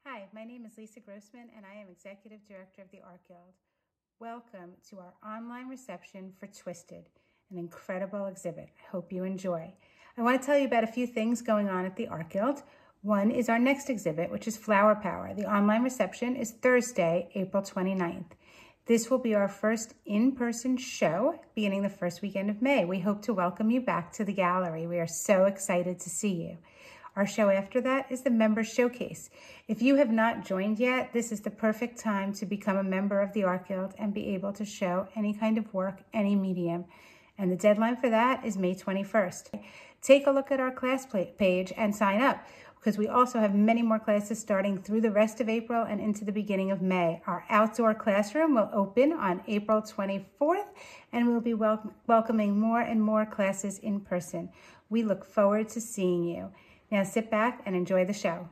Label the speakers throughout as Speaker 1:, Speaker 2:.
Speaker 1: Hi, my name is Lisa Grossman, and I am Executive Director of the Art Guild. Welcome to our online reception for Twisted, an incredible exhibit. I hope you enjoy. I want to tell you about a few things going on at the Art Guild. One is our next exhibit, which is Flower Power. The online reception is Thursday, April 29th. This will be our first in-person show beginning the first weekend of May. We hope to welcome you back to the gallery. We are so excited to see you. Our show after that is the Member Showcase. If you have not joined yet, this is the perfect time to become a member of the Art Guild and be able to show any kind of work, any medium. And the deadline for that is May 21st. Take a look at our class page and sign up, because we also have many more classes starting through the rest of April and into the beginning of May. Our outdoor classroom will open on April 24th, and we'll be welcoming more and more classes in person. We look forward to seeing you. Now sit back and enjoy the show.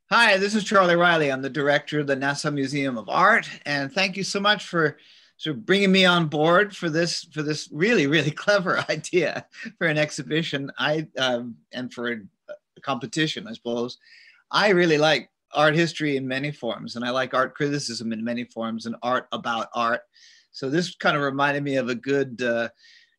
Speaker 2: Hi, this is Charlie Riley. I'm the director of the Nassau Museum of Art, and thank you so much for sort of bringing me on board for this really clever idea for an exhibition. And for a competition, I suppose. I really like art history in many forms, and I like art criticism in many forms, and art about art. So this kind of reminded me of a good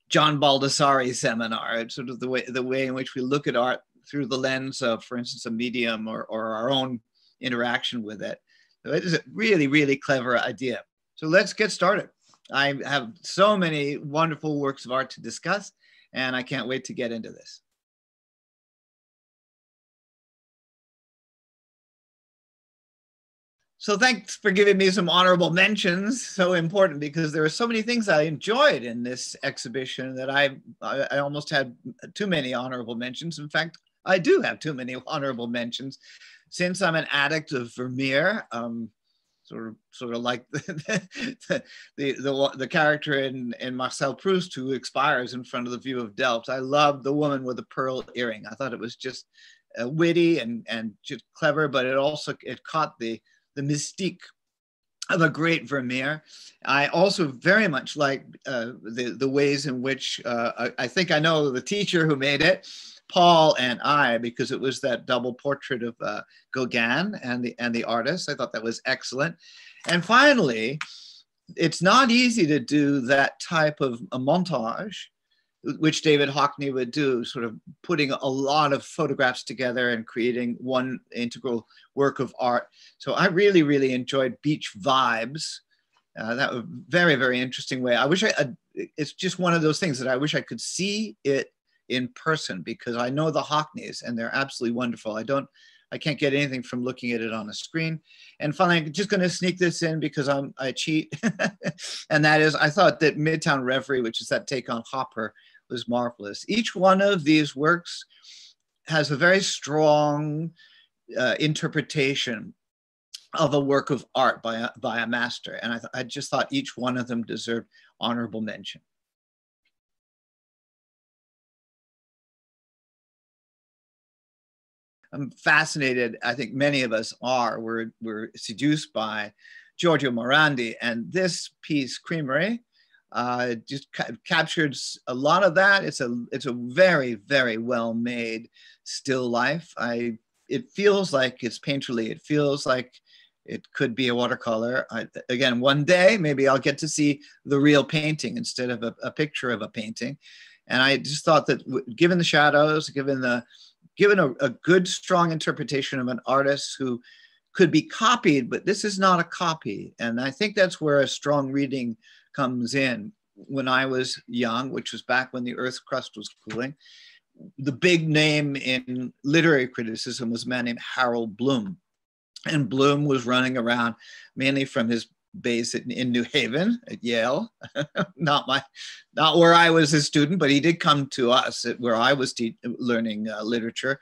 Speaker 2: John Baldessari seminar. It's sort of the way in which we look at art through the lens of, for instance, a medium or our own interaction with it. So it is a really clever idea. So let's get started. I have so many wonderful works of art to discuss, and I can't wait to get into this. So thanks for giving me some honorable mentions. So important because there are so many things I enjoyed in this exhibition that I almost had too many honorable mentions. In fact, I do have too many honorable mentions since I'm an addict of Vermeer. Sort of like the character in Marcel Proust who expires in front of the view of Delft. I loved The Woman with the Pearl Earring. I thought it was just witty and just clever, but it caught the mystique of a great Vermeer. I also very much like the ways in which I think I know the teacher who made it, Paul and I, because it was that double portrait of Gauguin and the artist. I thought that was excellent. And finally, it's not easy to do that type of a montage, which David Hockney would do, sort of putting a lot of photographs together and creating one integral work of art. So I really enjoyed Beach Vibes. That was a very interesting way. I wish it's just one of those things that I wish I could see it in person, because I know the Hockneys and they're absolutely wonderful. I can't get anything from looking at it on a screen. And finally, I'm just going to sneak this in because I cheat. And that is, I thought that Midtown Reverie, which is that take on Hopper, was marvelous. Each one of these works has a very strong interpretation of a work of art by a master. And I just thought each one of them deserved honorable mention. I'm fascinated. I think many of us are. We're seduced by Giorgio Morandi, and this piece, Creamery, just captured a lot of that. It's a very well made still life. It feels like it's painterly. It feels like it could be a watercolor. Again, one day maybe I'll get to see the real painting instead of a picture of a painting. And I just thought that given the shadows, given a good, strong interpretation of an artist who could be copied, but this is not a copy. And I think that's where a strong reading comes in. When I was young, which was back when the Earth's crust was cooling, the big name in literary criticism was a man named Harold Bloom. And Bloom was running around mainly from his base in New Haven at Yale, not where I was a student, but he did come to us where I was learning literature.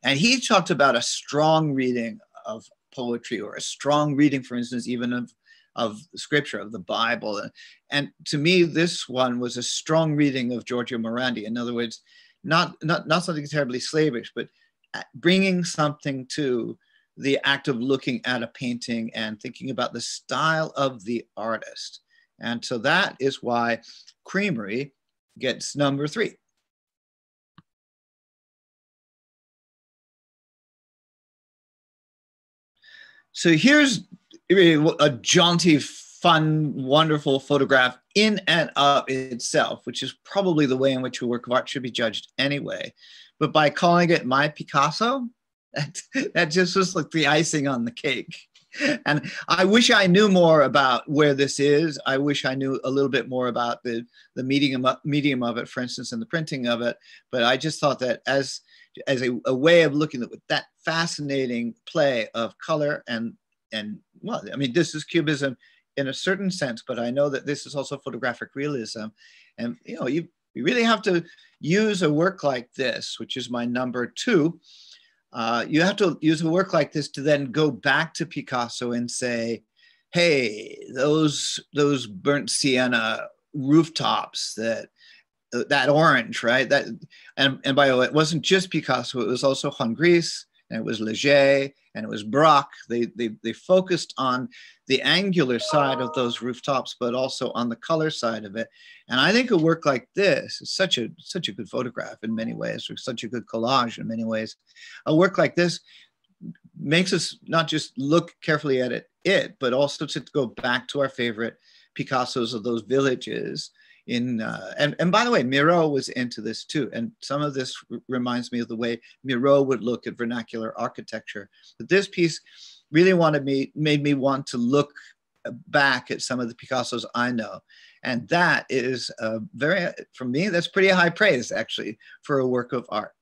Speaker 2: And he talked about a strong reading of poetry, or a strong reading, for instance, even of scripture, of the Bible. And to me, this one was a strong reading of Giorgio Morandi. In other words, not something terribly slavish, but bringing something to the act of looking at a painting and thinking about the style of the artist. And so that is why Creamery gets number 3. So here's a jaunty, fun, wonderful photograph in and of itself, which is probably the way in which a work of art should be judged anyway. But by calling it My Picasso, that just was like the icing on the cake. And I wish I knew more about where this is. I wish I knew a little bit more about the medium of it, for instance, and the printing of it. But I just thought that as a way of looking at that fascinating play of color and well, I mean, this is Cubism in a certain sense, but I know that this is also photographic realism. And you really have to use a work like this, which is my number 2. You have to use a work like this to then go back to Picasso and say, hey, those burnt sienna rooftops, that orange, right? And by the way, it wasn't just Picasso, it was also Juan Gris, and it was Leger, and it was Braque. They focused on the angular side of those rooftops, but also on the color side of it. And I think a work like this is such a good photograph in many ways, or such a good collage in many ways. A work like this makes us not just look carefully at it, but also to go back to our favorite Picassos of those villages. And by the way, Miro was into this too. And some of this reminds me of the way Miro would look at vernacular architecture. But this piece really made me want to look back at some of the Picassos I know. And that is for me, that's pretty high praise actually for a work of art.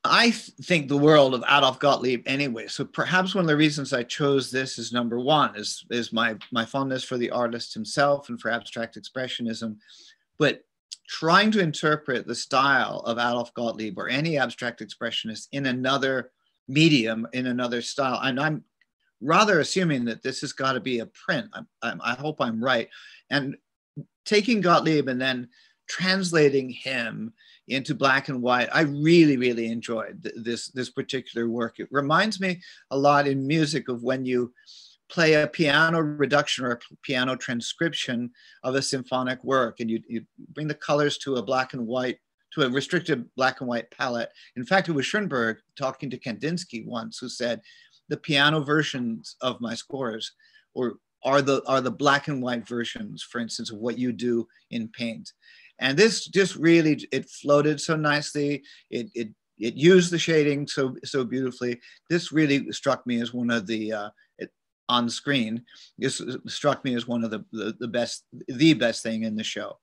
Speaker 2: I think the world of Adolf Gottlieb anyway. So perhaps one of the reasons I chose this is number one is my fondness for the artist himself and for abstract expressionism. But trying to interpret the style of Adolf Gottlieb or any abstract expressionist in another medium, in another style, and I'm rather assuming that this has got to be a print. I hope I'm right. And taking Gottlieb and then translating him into black and white, I really, really enjoyed this particular work. It reminds me a lot in music of when you play a piano reduction or a piano transcription of a symphonic work, and you bring the colors to a black and white, to a restricted black and white palette. In fact, it was Schoenberg talking to Kandinsky once who said, the piano versions of my scores are the black and white versions, for instance, of what you do in paint. And this just really, it floated so nicely. It used the shading so beautifully. This really struck me as one of the, on screen, this struck me as one of the best thing in the show.